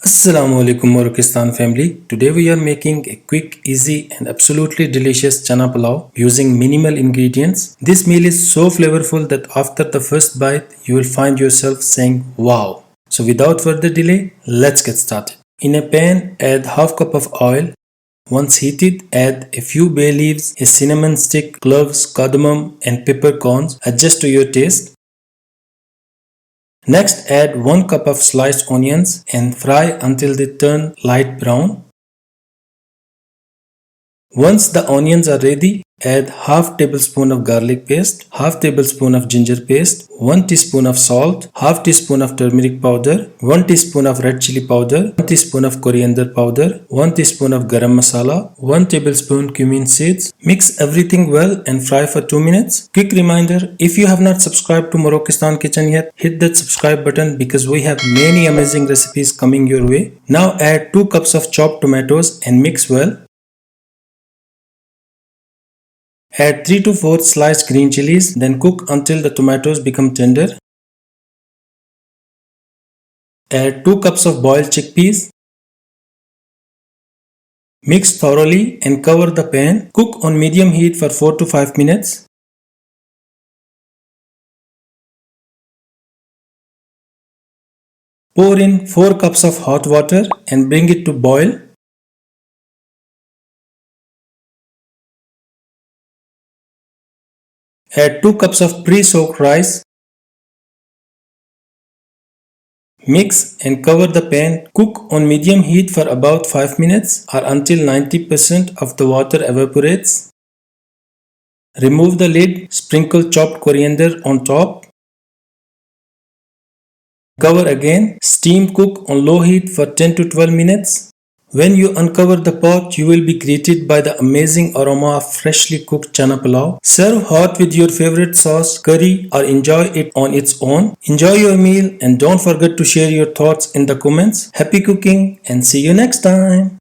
Assalamu alaikum Morokistan family. Today we are making a quick, easy and absolutely delicious chana pulao using minimal ingredients. This meal is so flavorful that after the first bite you will find yourself saying wow. So without further delay, let's get started. In a pan, add half cup of oil. Once heated, add a few bay leaves, a cinnamon stick, cloves, cardamom and peppercorns. Adjust to your taste. Next, add 1 cup of sliced onions and fry until they turn light brown. Once the onions are ready, add half tablespoon of garlic paste, half tablespoon of ginger paste, 1 teaspoon of salt, half teaspoon of turmeric powder, 1 teaspoon of red chili powder, 1 teaspoon of coriander powder, 1 teaspoon of garam masala, 1 tablespoon cumin seeds. Mix everything well and fry for 2 minutes. Quick reminder, if you have not subscribed to Morokistan Kitchen yet, hit that subscribe button because we have many amazing recipes coming your way. Now add 2 cups of chopped tomatoes and mix well. Add 3 to 4 sliced green chilies, then cook until the tomatoes become tender. Add 2 cups of boiled chickpeas. Mix thoroughly and cover the pan. Cook on medium heat for 4 to 5 minutes. Pour in 4 cups of hot water and bring it to boil. Add 2 cups of pre-soaked rice. Mix and cover the pan. Cook on medium heat for about 5 minutes or until 90% of the water evaporates. Remove the lid, sprinkle chopped coriander on top. Cover again. Steam cook on low heat for 10 to 12 minutes. When you uncover the pot, you will be greeted by the amazing aroma of freshly cooked chana pulao. Serve hot with your favorite sauce, curry, or enjoy it on its own. Enjoy your meal and don't forget to share your thoughts in the comments. Happy cooking and see you next time.